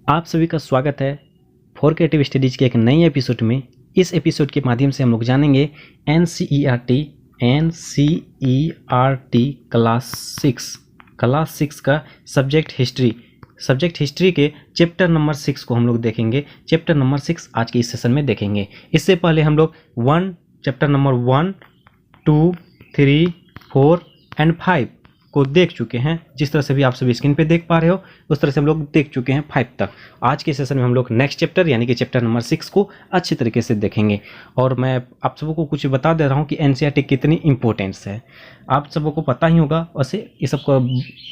आप सभी का स्वागत है फॉर क्रिएटिव स्टडीज के एक नई एपिसोड में। इस एपिसोड के माध्यम से हम लोग जानेंगे एनसीईआरटी क्लास 6 का सब्जेक्ट हिस्ट्री के चैप्टर नंबर 6 को हम लोग देखेंगे। चैप्टर नंबर 6 आज के इस सेशन में देखेंगे। इससे पहले हम लोग चैप्टर नंबर 1, 2, 3, 4 एंड 5 को देख चुके हैं। जिस तरह से भी आप सभी स्क्रीन पे देख पा रहे हो उस तरह से हम लोग देख चुके हैं 5 तक। आज के सेशन में हम लोग नेक्स्ट चैप्टर यानी कि चैप्टर नंबर 6 को अच्छे तरीके से देखेंगे। और मैं आप सबको कुछ बता दे रहा हूँ कि एनसीईआरटी कितनी इंपॉर्टेंस है। आप सबको पता ही होगा, वैसे ये सबको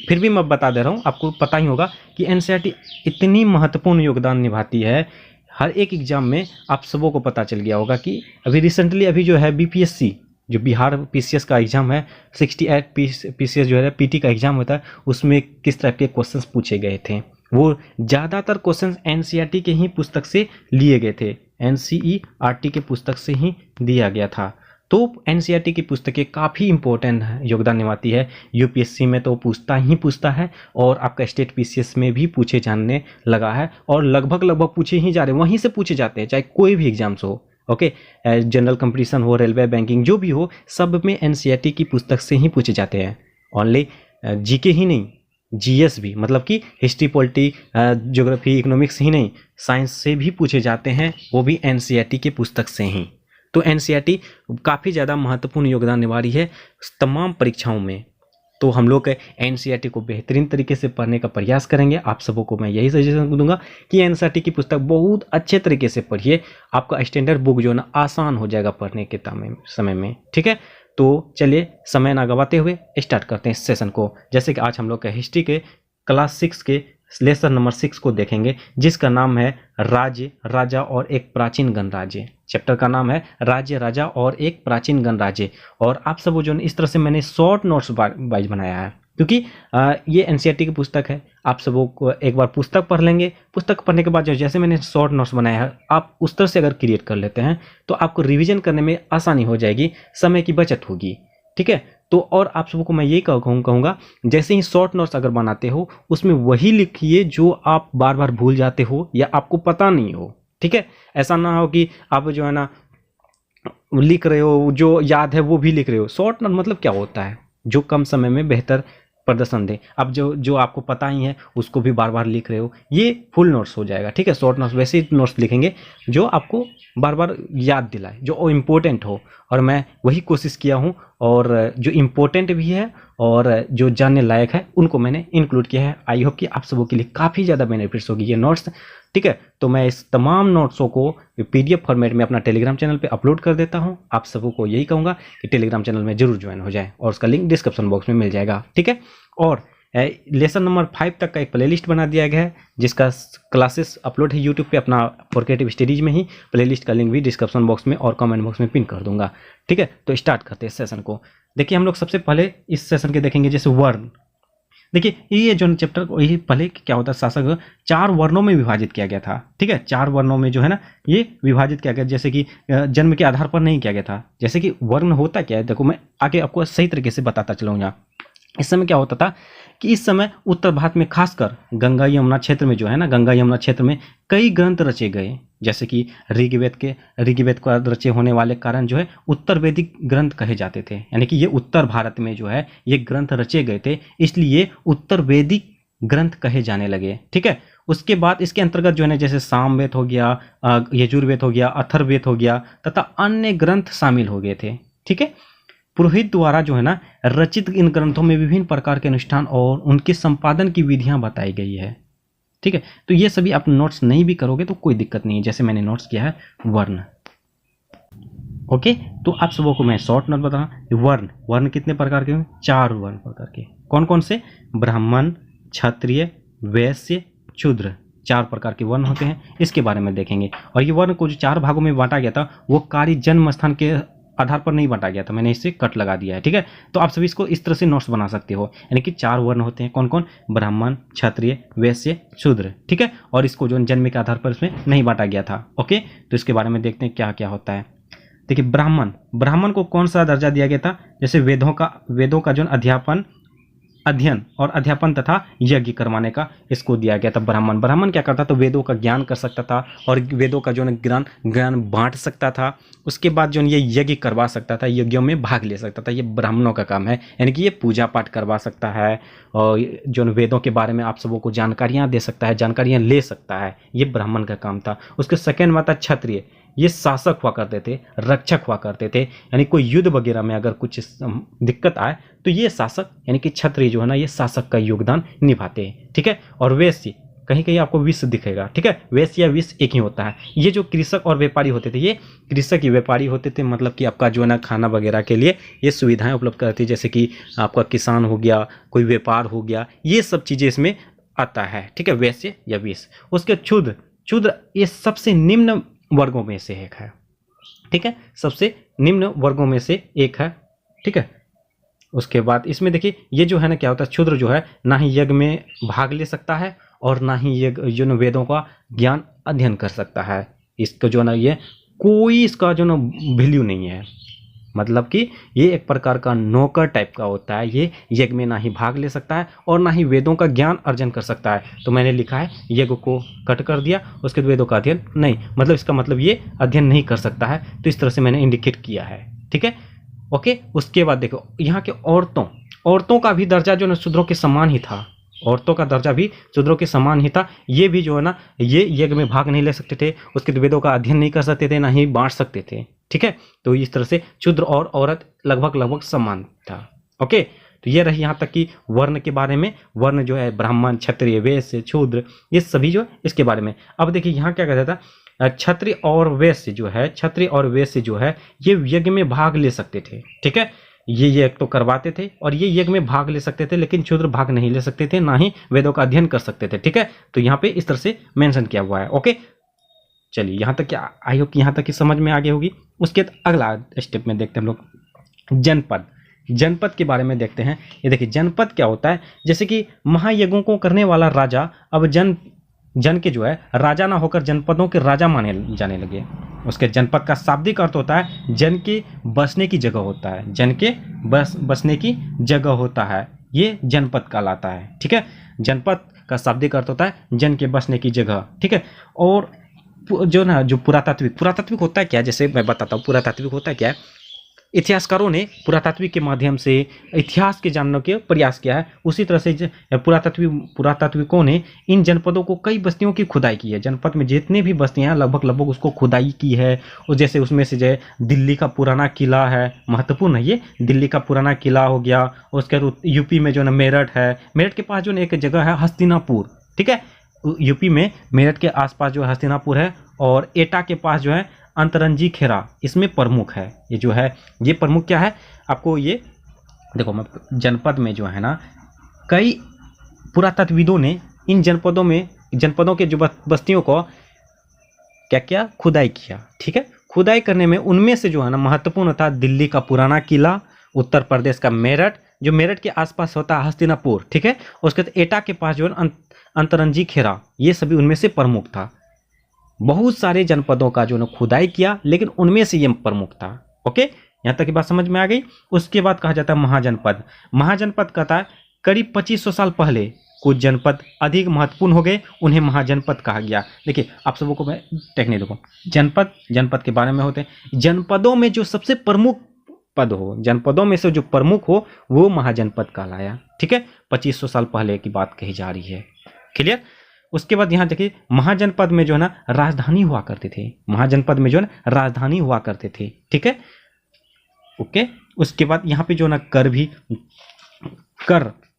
फिर भी मैं बता दे रहा हूँ, आपको पता ही होगा कि एनसीईआरटी इतनी महत्वपूर्ण योगदान निभाती है हर एक एग्जाम में। आप सबको पता चल गया होगा कि अभी रिसेंटली जो है बीपीएससी जो बिहार पीसीएस का एग्जाम है, 68 पीसीएस जो है पीटी का एग्जाम होता है, उसमें किस तरह के क्वेश्चंस पूछे गए थे। वो ज़्यादातर क्वेश्चंस एनसीईआरटी के ही पुस्तक से लिए गए थे, एनसीईआरटी के पुस्तक से ही दिया गया था। तो एनसीईआरटी की पुस्तकें काफ़ी इंपॉर्टेंट योगदान निभाती है। यूपीएससी में तो पूछता है और आपका स्टेट पीसीएस में भी पूछे जाने लगा है और लगभग पूछे ही जा रहे हैं, वहीं से पूछे जाते हैं, चाहे कोई भी एग्जाम्स हो। ओके, जनरल कंपटीशन हो, रेलवे, बैंकिंग, जो भी हो, सब में एनसीईआरटी की पुस्तक से ही पूछे जाते हैं। ओनली जीके ही नहीं, जीएस भी, मतलब कि हिस्ट्री, पॉलिटी, ज्योग्राफी, इकोनॉमिक्स ही नहीं, साइंस से भी पूछे जाते हैं, वो भी एनसीईआरटी की पुस्तक से ही। तो एनसीईआरटी काफ़ी ज़्यादा महत्वपूर्ण योगदान निभा रही है तमाम परीक्षाओं में। तो हम लोग एनसीईआरटी को बेहतरीन तरीके से पढ़ने का प्रयास करेंगे। आप सबों को मैं यही सजेशन दूंगा कि एनसीईआरटी की पुस्तक बहुत अच्छे तरीके से पढ़िए। आपका स्टैंडर्ड बुक जो है ना आसान हो जाएगा पढ़ने के समय में। ठीक है, तो चलिए समय ना गवाते हुए स्टार्ट करते हैं इस सेशन को। जैसे कि आज हम लोग हिस्ट्री के क्लास 6 के लेसन नंबर 6 को देखेंगे, जिसका नाम है राज्य, राजा और एक प्राचीन गणराज्य। चैप्टर का नाम है राज्य, राजा और एक प्राचीन गणराज्य। और आप सब जो इस तरह से मैंने शॉर्ट नोट्स वाइज बनाया है, क्योंकि ये एनसीईआरटी की पुस्तक है। आप सबों को एक बार पुस्तक पढ़ लेंगे, पुस्तक पढ़ने के बाद जैसे मैंने शॉर्ट नोट्स बनाया है, आप उस तरह से अगर क्रिएट कर लेते हैं तो आपको रिवीजन करने में आसानी हो जाएगी, समय की बचत होगी। ठीक है, तो और आप सबको मैं ये कहूँगा, जैसे ही शॉर्ट नोट्स अगर बनाते हो उसमें वही लिखिए जो आप बार बार भूल जाते हो या आपको पता नहीं हो। ठीक है, ऐसा ना हो कि आप जो है ना लिख रहे हो, जो याद है वो भी लिख रहे हो। शॉर्ट नोट मतलब क्या होता है, जो कम समय में बेहतर प्रदर्शन दे। अब जो आपको पता ही है उसको भी बार बार लिख रहे हो, ये फुल नोट्स हो जाएगा। ठीक है, शॉर्ट नोट्स वैसे ही नोट्स लिखेंगे जो आपको बार बार याद दिलाए, जो इम्पोर्टेंट हो। और मैं वही कोशिश किया हूँ, और जो इम्पोर्टेंट भी है और जो जानने लायक है उनको मैंने इंक्लूड किया है। आई होप कि आप सबों के लिए काफ़ी ज़्यादा बेनिफिट्स होगी ये नोट्स। ठीक है, तो मैं इस तमाम नोट्सों को पीडीएफ फॉर्मेट में अपना टेलीग्राम चैनल पे अपलोड कर देता हूँ। आप सबों को यही कहूँगा कि टेलीग्राम चैनल में जरूर ज्वाइन हो जाए, और उसका लिंक डिस्क्रिप्शन बॉक्स में मिल जाएगा। ठीक है, और लेसन नंबर 5 तक का एक प्लेलिस्ट बना दिया गया है, जिसका क्लासेस अपलोड है यूट्यूब पे अपना फॉर क्रिएटिव स्टडीज में ही। प्लेलिस्ट का लिंक भी डिस्क्रिप्शन बॉक्स में और कमेंट बॉक्स में पिन कर दूंगा। ठीक है, तो स्टार्ट करते हैं इस सेशन को। देखिए, हम लोग सबसे पहले इस सेशन के देखेंगे जैसे वर्ण। देखिए, ये जो चैप्टर यही पहले क्या होता है, शासक 4 वर्णों में विभाजित किया गया था। ठीक है, 4 वर्णों में जो है ना ये विभाजित किया गया, जैसे कि जन्म के आधार पर नहीं किया गया था। जैसे कि वर्ण होता क्या है, देखो मैं आगे आपको सही तरीके से बताता चलूँगा। इस समय क्या होता था कि इस समय उत्तर भारत में खासकर गंगा यमुना क्षेत्र में जो है ना, गंगा यमुना क्षेत्र में कई ग्रंथ रचे गए। जैसे कि ऋग्वेद का रचे होने वाले कारण जो है उत्तर वैदिक ग्रंथ कहे जाते थे, यानी कि ये उत्तर भारत में जो है ये ग्रंथ रचे गए थे, इसलिए उत्तर वैदिक ग्रंथ कहे जाने लगे। ठीक है, उसके बाद इसके अंतर्गत जो है ना जैसे सामवेद हो गया, यजुर्वेद हो गया, अथर्ववेद हो गया तथा अन्य ग्रंथ शामिल हो गए थे। ठीक है, पुरोहित द्वारा जो है ना रचित इन ग्रंथों में विभिन्न प्रकार के अनुष्ठान और उनके संपादन की विधियां बताई गई है। ठीक है, तो ये सभी आप नोट्स नहीं भी करोगे तो कोई दिक्कत नहीं है, जैसे मैंने नोट्स किया है वर्ण। ओके, तो आप सबों को मैं शॉर्ट नोट बता रहा हूं। वर्ण कितने प्रकार के हैं? 4 वर्ण प्रकार के। कौन कौन से? ब्राह्मण, क्षत्रिय, वैश्य, शूद्र, 4 प्रकार के वर्ण होते हैं। इसके बारे में देखेंगे। और ये वर्ण को जो 4 भागों में बांटा गया था वो कार्य जन्म स्थान के आधार पर नहीं बांटा गया था, मैंने इससे कट लगा दिया है। ठीक है, तो आप सभी इसको इस तरह से नोट्स बना सकते हो, यानी कि 4 वर्ण होते हैं। कौन कौन? ब्राह्मण, क्षत्रिय, वैश्य, शूद्र। ठीक है, और इसको जो जन्म के आधार पर इसमें नहीं बांटा गया था। ओके, तो इसके बारे में देखते हैं क्या क्या होता है। देखिए, ब्राह्मण को कौन सा दर्जा दिया गया था? जैसे वेदों का जो अध्यापन अध्ययन और अध्यापन तथा यज्ञ करवाने का इसको दिया गया था। ब्राह्मण ब्राह्मण क्या करता था, वेदों का ज्ञान कर सकता था और वेदों का जो है ज्ञान बांट सकता था। उसके बाद जो ये यज्ञ करवा सकता था, यज्ञों में भाग ले सकता था। ये ब्राह्मणों का काम है, यानी कि ये पूजा पाठ करवा सकता है और जो वेदों के बारे में आप सबों को जानकारियाँ दे सकता है, जानकारियाँ ले सकता है। ये ब्राह्मण का काम था। उसके सेकेंड में था क्षत्रिय। ये शासक हुआ करते थे, रक्षक हुआ करते थे, यानी कोई युद्ध वगैरह में अगर कुछ दिक्कत आए तो ये शासक यानी कि क्षत्रिय जो है ना, ये शासक का योगदान निभाते हैं। ठीक है। और वैश्य, कहीं कहीं आपको विश्व दिखेगा। ठीक है। वैश्य या विश्व एक ही होता है। ये जो कृषक और व्यापारी होते थे, ये कृषक या व्यापारी होते थे, मतलब कि आपका जो है ना खाना वगैरह के लिए ये सुविधाएं उपलब्ध करती है, जैसे कि आपका किसान हो गया, कोई व्यापार हो गया, ये सब चीज़ें इसमें आता है। ठीक है। वैश्य या विश्व। उसके क्षुद्र, क्षुद्र ये सबसे निम्न वर्गों में से एक है। ठीक है। सबसे निम्न वर्गों में से एक है। ठीक है। उसके बाद इसमें देखिए ये जो है ना क्या होता है, क्षुद्र जो है ना ही यज्ञ में भाग ले सकता है और ना ही यज्ञ जो न वेदों का ज्ञान अध्ययन कर सकता है। इसका जो ना ये कोई इसका जो ना वैल्यू नहीं है, मतलब कि ये एक प्रकार का नौकर टाइप का होता है। ये यज्ञ में ना ही भाग ले सकता है और ना ही वेदों का ज्ञान अर्जन कर सकता है। तो मैंने लिखा है यज्ञ को कट कर दिया, उसके बाद वेदों का अध्ययन नहीं, मतलब इसका मतलब ये अध्ययन नहीं कर सकता है। तो इस तरह से मैंने इंडिकेट किया है। ठीक है। ओके। उसके बाद देखो यहाँ के औरतों का भी दर्जा जो है शूद्रों के समान ही था। औरतों का दर्जा भी शूद्रों के समान ही था। ये भी जो है ना ये यज्ञ में भाग नहीं ले सकते थे, उसके वेदों का अध्ययन नहीं कर सकते थे, ना ही बांट सकते थे। ठीक है। तो इस तरह से शूद्र और औरत लगभग समान था। ओके। तो ये रही यहाँ तक कि वर्ण के बारे में। वर्ण जो है ब्राह्मण, क्षत्रिय, वैश्य, शूद्र, ये सभी जो इसके बारे में। अब देखिए यहाँ क्या कहता था, क्षत्रिय और वैश्य जो है, क्षत्रिय और वैश्य जो है ये यज्ञ में भाग ले सकते थे। ठीक है। ये यज्ञ तो करवाते थे और ये यज्ञ में भाग ले सकते थे, लेकिन शूद्र भाग नहीं ले सकते थे, ना ही वेदों का अध्ययन कर सकते थे। ठीक है। तो यहाँ पे इस तरह से मेंशन किया हुआ है। ओके। चलिए यहाँ तक क्या, आई होप यहाँ तक की समझ में आ गई होगी। उसके अगला स्टेप में देखते हैं हम लोग जनपद। जनपद के बारे में देखते हैं। ये देखिए जनपद क्या होता है, जैसे कि महायज्ञों को करने वाला राजा अब जन के जो है राजा ना होकर जनपदों के राजा माने जाने लगे। उसके जनपद का शाब्दिक अर्थ होता है जन के बसने की जगह होता है। जन के बसने की जगह होता है, ये जनपद कहलाता है। ठीक है। जनपद का शाब्दिक अर्थ होता है जन के बसने की जगह। ठीक है। और जो ना जो पुरातात्विक होता है क्या, जैसे मैं बताता हूँ पुरातात्विक होता है क्या है। इतिहासकारों ने पुरातात्विक के माध्यम से इतिहास के जानने के प्रयास किया है। उसी तरह से पुरातात्विकों ने इन जनपदों को कई बस्तियों की खुदाई की है। जनपद में जितने भी बस्तियां हैं लगभग उसको खुदाई की है। और जैसे उसमें से जो है दिल्ली का पुराना किला है, महत्वपूर्ण है ये, दिल्ली का पुराना किला हो गया। उसके यूपी में जो है मेरठ है, मेरठ के पास जो एक जगह है हस्तिनापुर। ठीक है। यूपी में मेरठ के आसपास जो है हस्तिनापुर है, और एटा के पास जो है अंतरंजी खेरा इसमें प्रमुख है। ये जो है ये प्रमुख क्या है आपको ये देखो, मैं जनपद में जो है ना कई पुरातत्वविदों ने इन जनपदों के जो बस्तियों को क्या क्या खुदाई किया। ठीक है। खुदाई करने में उनमें से जो है ना महत्वपूर्ण था दिल्ली का पुराना किला, उत्तर प्रदेश का मेरठ, जो मेरठ के आसपास होता है हस्तिनापुर। ठीक है। उसके बाद एटा के पास जो है अंतरंजी खेरा, ये सभी उनमें से प्रमुख था। बहुत सारे जनपदों का जो है खुदाई किया, लेकिन उनमें से ये प्रमुख था। ओके। यहाँ तक की बात समझ में आ गई। उसके बाद कहा जाता है महाजनपद। महाजनपद कहता है करीब 2500 साल पहले कुछ जनपद अधिक महत्वपूर्ण हो गए, उन्हें महाजनपद कहा गया। देखिए आप सबों को मैं टेक्निक देखो, जनपद के बारे में होते हैं। जनपदों में जो सबसे प्रमुख पद हो, जनपदों में से जो प्रमुख हो वो महाजनपद कहलाया। ठीक है। 2500 साल पहले की बात कही जा रही है। क्लियर। उसके बाद यहाँ देखिए महाजनपद में जो है ना राजधानी हुआ करते थे। महाजनपद में जो है ना राजधानी हुआ करते थे। ठीक है। ओके। उसके बाद यहाँ पे जो है ना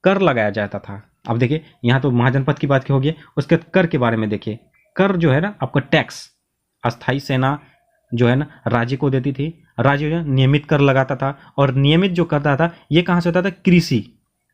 कर लगाया जाता था। अब देखिए यहाँ तो महाजनपद की बात की होगी। उसके बाद कर के बारे में देखिए, कर जो है ना आपका टैक्स अस्थाई सेना जो है ना राज्य को देती थी। राज्य जो है नियमित कर लगाता था, और नियमित जो करता था ये कहाँ से होता था, कृषि।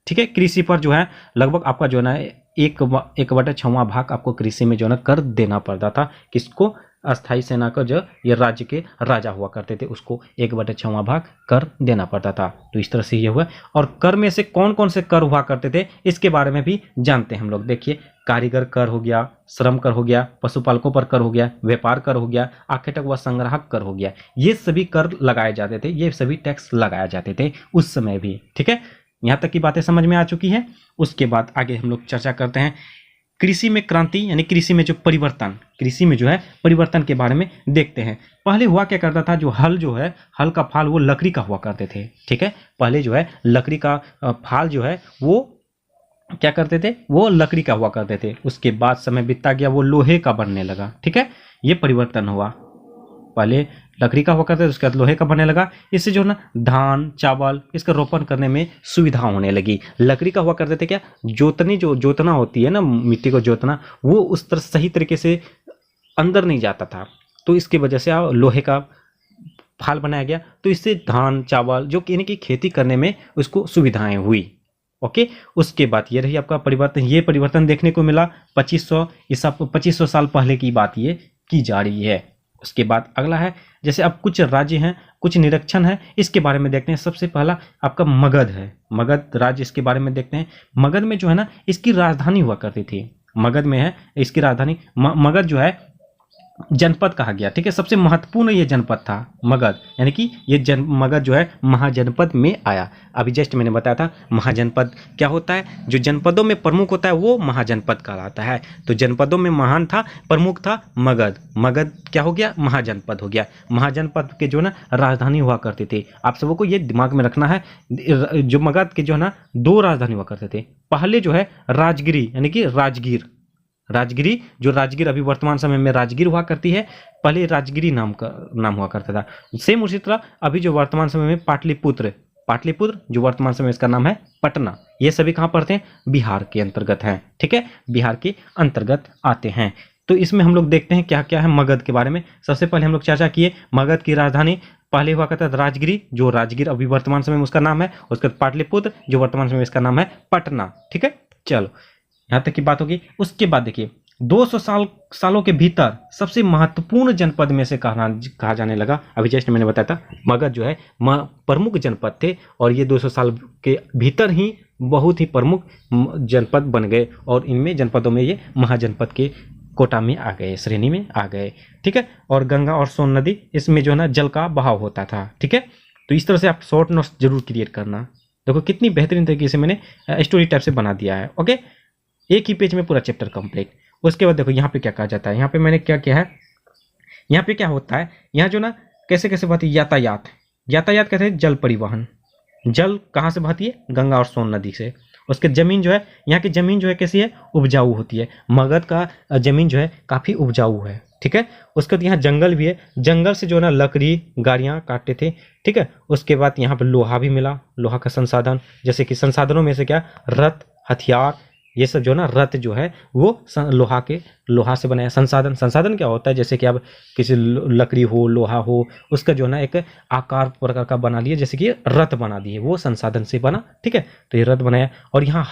ठीक है। कृषि पर जो है लगभग आपका जो है ना 1/6 भाग आपको कृषि में जो है ना कर देना पड़ता था। किसको, अस्थाई सेना को, जो ये राज्य के राजा हुआ करते थे उसको 1/6 भाग कर देना पड़ता था। तो इस तरह से ये हुआ। और कर में से कौन कौन से कर हुआ करते थे इसके बारे में भी जानते हैं हम लोग। देखिए कारीगर कर हो गया, श्रम कर हो गया, पशुपालकों पर कर हो गया, व्यापार कर हो गया, आखेटक व संग्राहक कर हो गया। ये सभी कर लगाए जाते थे, ये सभी टैक्स लगाए जाते थे उस समय भी। ठीक है। यहाँ तक की बातें समझ में आ चुकी है। उसके बाद आगे हम लोग चर्चा करते हैं कृषि में क्रांति, यानी कृषि में जो परिवर्तन, कृषि में जो है परिवर्तन के बारे में देखते हैं। पहले हुआ क्या करता था, जो हल जो है, हल का फाल वो लकड़ी का हुआ करते थे, ठीक है। पहले जो है लकड़ी का फाल जो है वो क्या करते थे, वो लकड़ी का हुआ करते थे। उसके बाद समय बीतता गया, वो लोहे का बनने लगा, ठीक है। ये परिवर्तन हुआ, पहले लकड़ी का हुआ करते थे, उसके बाद लोहे का बनने लगा। इससे जो ना धान चावल इसका रोपण करने में सुविधा होने लगी। लकड़ी का हुआ करते थे क्या, जोतना होती है ना, मिट्टी को जोतना, वो उस तरह सही तरीके से अंदर नहीं जाता था, तो इसकी वजह से लोहे का फाल बनाया गया। तो इससे धान चावल जो यानी कि खेती करने में उसको सुविधाएं हुई। ओके, उसके बाद ये रही आपका परिवर्तन। ये परिवर्तन देखने को मिला 2500 साल पहले की बात ये की जा रही है। उसके बाद अगला है, जैसे अब कुछ राज्य हैं, कुछ निरीक्षण है, इसके बारे में देखते हैं। सबसे पहला आपका मगध है, मगध राज्य, इसके बारे में देखते हैं। मगध में जो है ना, इसकी राजधानी हुआ करती थी। मगध में है इसकी राजधानी। मगध जो है जनपद कहा गया, ठीक है। सबसे महत्वपूर्ण ये जनपद था मगध, यानी कि ये मगध जो है महाजनपद में आया। अभी जस्ट मैंने बताया था महाजनपद क्या होता है, जो जनपदों में प्रमुख होता है वो महाजनपद कहलाता है। तो जनपदों में महान था, प्रमुख था मगध। मगध क्या हो गया, महाजनपद हो गया। महाजनपद के जो ना राजधानी हुआ करती थी। आप सबको को ये दिमाग में रखना है, जो मगध के जो है ना 2 राजधानी हुआ करते थे। पहले जो है राजगिरी, यानी कि राजगिरी, जो राजगीर अभी वर्तमान समय में राजगीर हुआ करती है, पहले राजगिरी नाम हुआ करता था। सेम उसी तरह अभी जो वर्तमान समय में पाटलिपुत्र जो वर्तमान समय में इसका नाम है पटना। ये सभी कहाँ पड़ते हैं, बिहार के अंतर्गत हैं, ठीक है, बिहार के अंतर्गत आते हैं। तो इसमें हम लोग देखते हैं क्या क्या है मगध के बारे में। सबसे पहले हम लोग चर्चा किए मगध की राजधानी पहले हुआ करता था राजगिरी, जो राजगीर अभी वर्तमान समय में उसका नाम है। उसके बाद पाटलिपुत्र जो वर्तमान समय में इसका नाम है पटना, ठीक है। चलो यहाँ तक की बात होगी। उसके बाद देखिए 200 सालों के भीतर सबसे महत्वपूर्ण जनपद में से कहा जाने लगा। अभी जस्ट मैंने बताया था मगध जो है प्रमुख जनपद थे, और ये 200 साल के भीतर ही बहुत ही प्रमुख जनपद बन गए, और इनमें जनपदों में ये महाजनपद के कोटा में आ गए, श्रेणी में आ गए, ठीक है। और गंगा और सोन नदी, इसमें जो है ना जल का बहाव होता था, ठीक है। तो इस तरह से आप शॉर्ट नोट्स जरूर क्रिएट करना। देखो कितनी बेहतरीन तरीके से मैंने स्टोरी टाइप से बना दिया है। ओके, एक ही पेज में पूरा चैप्टर कंप्लीट। उसके बाद देखो यहाँ पे क्या कहा जाता है, यहाँ पे मैंने क्या किया है, यहाँ पे क्या होता है, यहाँ जो ना कैसे कैसे बहती है यातायात कहते हैं जल परिवहन। जल कहाँ से बहती है, गंगा और सोन नदी से। उसके जमीन जो है, यहाँ की जमीन जो है कैसी है, उपजाऊ होती है। मगध का जमीन जो है काफ़ी उपजाऊ है, ठीक है। उसके बाद यहाँ जंगल भी है, जंगल से जो है ना लकड़ी गाड़ियाँ काटते थे, ठीक है। उसके बाद यहाँ पर लोहा भी मिला, लोहा का संसाधन, जैसे कि संसाधनों में से क्या, रथ हथियार, ये सब जो ना रथ जो है वो लोहा से बनाया। संसाधन क्या होता है, जैसे कि अब किसी लकड़ी हो लोहा हो, उसका जो ना एक आकार प्रकार का बना लिए, जैसे कि रथ बना दिए, वो संसाधन से बना, ठीक है। तो ये रथ बनाया। और यहाँ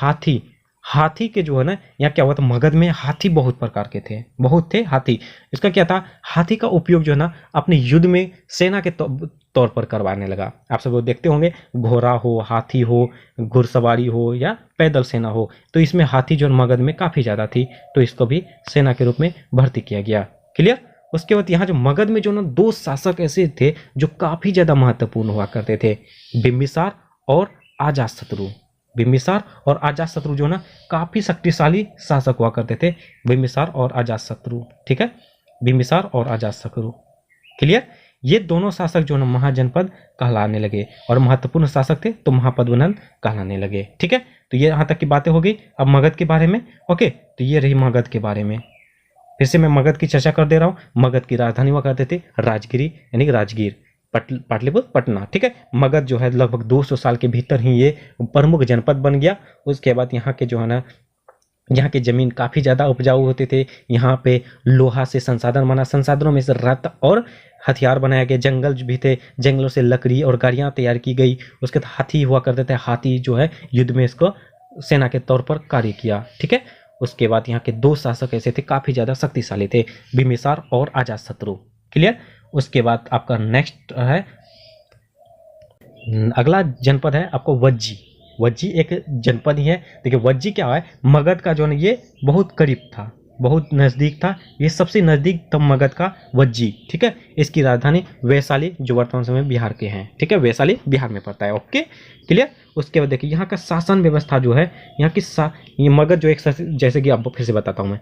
हाथी के जो है ना, यहाँ क्या हुआ था, मगध में हाथी बहुत प्रकार के थे, बहुत थे हाथी। इसका क्या था, हाथी का उपयोग जो है ना अपने युद्ध में सेना के तौर पर करवाने लगा। आप सब लोग देखते होंगे, घोड़ा हो, हाथी हो, घुड़सवारी हो या पैदल सेना हो, तो इसमें हाथी जो मगध में काफ़ी ज़्यादा थी, तो इसको भी सेना के रूप में भर्ती किया गया। क्लियर। उसके बाद यहाँ जो मगध में जो ना 2 शासक ऐसे थे जो काफ़ी ज़्यादा महत्वपूर्ण हुआ करते थे, बिम्बिसार और अजातशत्रु। बिम्बिसार और अजातशत्रु जो ना काफ़ी शक्तिशाली शासक हुआ करते थे, बिम्बिसार और अजातशत्रु, ठीक है, बिम्बिसार और अजातशत्रु। क्लियर। ये दोनों शासक जो ना महाजनपद कहलाने लगे, और महत्वपूर्ण शासक थे तो महापद्मनंद कहलाने लगे, ठीक है। तो ये यहाँ तक की बातें हो गई। अब मगध के बारे में, ओके, तो ये रही मगध के बारे में। फिर से मैं मगध की चर्चा कर दे रहा हूँ। मगध की राजधानी हुआ करते थे राजगिरी, यानी कि राजगीर, पाटलिपुत्र पटना, ठीक है। मगध जो है लगभग 200 साल के भीतर ही ये प्रमुख जनपद बन गया। उसके बाद यहाँ के जो है ना, यहाँ की ज़मीन काफ़ी ज़्यादा उपजाऊ होते थे। यहाँ पे लोहा से संसाधन बना, संसाधनों में से रथ और हथियार बनाया गया। जंगल भी थे, जंगलों से लकड़ी और गाड़ियाँ तैयार की गई। उसके बाद हाथी हुआ करते थे, हाथी जो है युद्ध में इसको सेना के तौर पर कार्य किया, ठीक है। उसके बाद यहाँ के 2 शासक ऐसे थे काफ़ी ज़्यादा शक्तिशाली थे, बिम्बिसार और अजातशत्रु। क्लियर। उसके बाद आपका नेक्स्ट है, अगला जनपद है आपको वज्जी एक जनपद ही है। देखिए वज्जी क्या है, मगध का जो है ये बहुत करीब था, बहुत नज़दीक था, ये सबसे नज़दीक था मगध का वज्जी, ठीक है। इसकी राजधानी वैशाली जो वर्तमान समय बिहार के हैं, ठीक है, वैशाली बिहार में पड़ता है, ओके क्लियर। उसके बाद देखिए यहाँ का शासन व्यवस्था जो है, यहाँ की ये मगध जो एक जैसे कि आपको फिर से बताता हूँ मैं,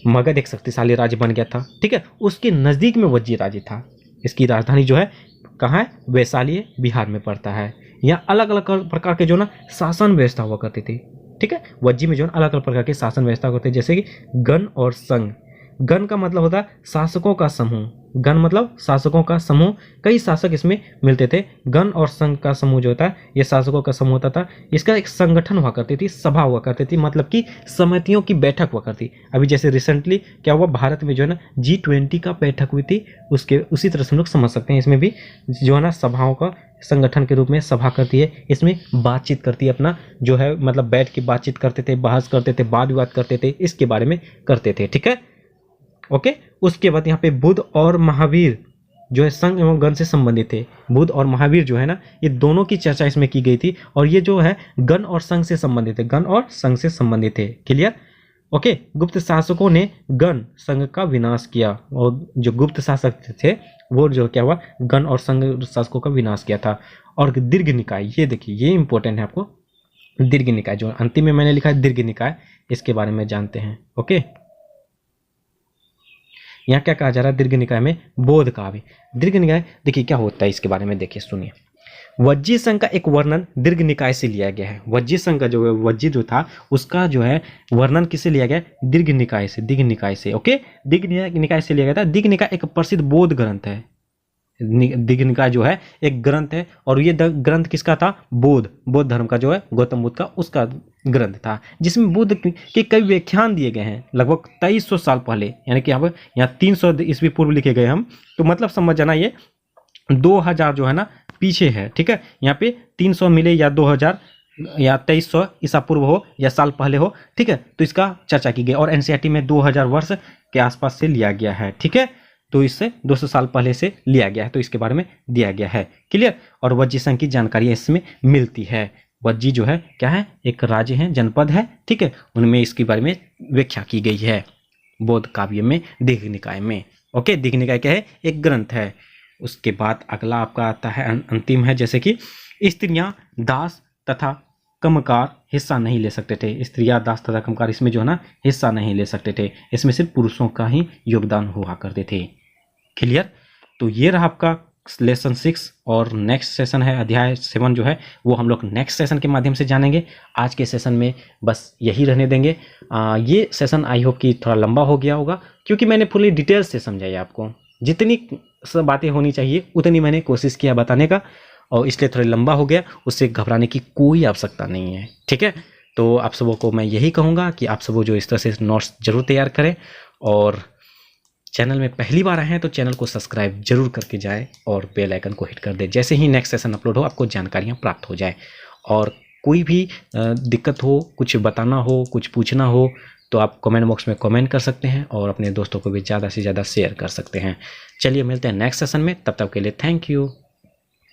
मगध एक शक्तिशाली राज्य बन गया था, ठीक है, उसके नज़दीक में वज्जी राज्य था। इसकी राजधानी जो है कहाँ है, वैशाली बिहार में पड़ता है। यहाँ अलग अलग प्रकार के जो ना शासन व्यवस्था हुआ करती थी, ठीक है। वज्जी में जो है अलग अलग प्रकार के शासन व्यवस्था होते हैं, जैसे कि गण और संघ। गण का मतलब होता है शासकों का समूह, गण मतलब शासकों का समूह, कई शासक इसमें मिलते थे। गण और संघ का समूह जो होता है ये शासकों का समूह होता था। इसका एक संगठन हुआ करती थी, सभा हुआ करती थी, मतलब कि समितियों की बैठक हुआ करती। अभी जैसे रिसेंटली क्या हुआ, भारत में जो है ना G20 का बैठक हुई थी, उसके उसी तरह से हम लोग समझ सकते हैं। इसमें भी जो है ना सभाओं का संगठन के रूप में सभा करती है, इसमें बातचीत करती है, अपना जो है मतलब बैठ के बातचीत करते थे, बहस करते थे, वाद विवाद करते थे, इसके बारे में करते थे, ठीक है, ओके। उसके बाद यहाँ पे बुद्ध और महावीर जो है संघ एवं गण से संबंधित थे। बुद्ध और महावीर जो है ना ये दोनों की चर्चा इसमें की गई थी, और ये जो है गण और संघ से संबंधित थे, गण और संघ से संबंधित थे, क्लियर, ओके। गुप्त शासकों ने गण संघ का विनाश किया, और जो गुप्त शासक थे वो जो क्या हुआ, गण और संघ शासकों का विनाश किया था। और दीर्घ निकाय, ये देखिए ये इंपॉर्टेंट है आपको, दीर्घ निकाय जो अंतिम में मैंने लिखा है दीर्घ निकाय, इसके बारे में जानते हैं, ओके। यहाँ क्या कहा जा रहा है दीर्घ निकाय में, बोध काव्य। दीर्घ निकाय देखिए क्या होता है, इसके बारे में देखिए सुनिए। वज्जी संघ का एक वर्णन दीर्घ निकाय से लिया गया है। वज्जी संघ का जो है, वज्जी जो था उसका जो है वर्णन किससे लिया गया, दीर्घ निकाय से, दीर्घ निकाय से, ओके। दीर्घ निकाय से लिया गया था। दीर्घ निकाय एक प्रसिद्ध बौद्ध ग्रंथ है। दीर्घ निकाय जो है एक ग्रंथ है, और ये ग्रंथ किसका था, बौद्ध धर्म का जो है, गौतम बुद्ध का उसका ग्रंथ था, जिसमें बुद्ध के कई व्याख्यान दिए गए हैं लगभग 2300 साल पहले, यानी कि यहाँ 300 ईस्वी पूर्व लिखे गए हम, तो मतलब समझ जाना ये 2000 जो है ना पीछे है, ठीक है। यहाँ पे 300 मिले या 2000 या 2300 ईसा पूर्व हो या साल पहले हो, ठीक है, तो इसका चर्चा की गई, और एनसीईआरटी में 2000 वर्ष के आसपास से लिया गया है, ठीक है। तो इससे 200 साल पहले से लिया गया है, तो इसके बारे में दिया गया है, क्लियर। और वज्जी संघ की जानकारी इसमें मिलती है। वज्जी जो है क्या है, एक राज्य है, जनपद है, ठीक है, उनमें इसके बारे में व्याख्या की गई है बौद्ध काव्य में, दीर्घ निकाय में, ओके। दीर्घ निकाय क्या है, एक ग्रंथ है। उसके बाद अगला आपका आता है अंतिम है, जैसे कि स्त्रियां दास तथा कमकार हिस्सा नहीं ले सकते थे। स्त्रियां दास तथा कमकार इसमें जो है ना हिस्सा नहीं ले सकते थे, इसमें सिर्फ पुरुषों का ही योगदान हुआ करते थे, क्लियर। तो ये रहा आपका लेसन 6, और नेक्स्ट सेशन है अध्याय 7 जो है वो हम लोग नेक्स्ट सेशन के माध्यम से जानेंगे। आज के सेशन में बस यही रहने देंगे। ये सेशन आई होप कि थोड़ा लंबा हो गया होगा, क्योंकि मैंने फुली डिटेल से समझाई आपको, जितनी सब बातें होनी चाहिए उतनी मैंने कोशिश किया बताने का, और इसलिए थोड़ा लंबा हो गया। उससे घबराने की कोई आवश्यकता नहीं है, ठीक है। तो आप सबों को मैं यही कहूँगा कि आप सबों जो इस तरह से नोट्स जरूर तैयार करें, और चैनल में पहली बार आए हैं तो चैनल को सब्सक्राइब जरूर करके जाए, और बेल आइकन को हिट कर दे, जैसे ही नेक्स्ट सेशन अपलोड हो आपको जानकारियाँ प्राप्त हो जाए। और कोई भी दिक्कत हो, कुछ बताना हो, कुछ पूछना हो, तो आप कमेंट बॉक्स में कमेंट कर सकते हैं, और अपने दोस्तों को भी ज़्यादा से ज़्यादा शेयर कर सकते हैं। चलिए मिलते हैं नेक्स्ट सेशन में, तब तक के लिए थैंक यू।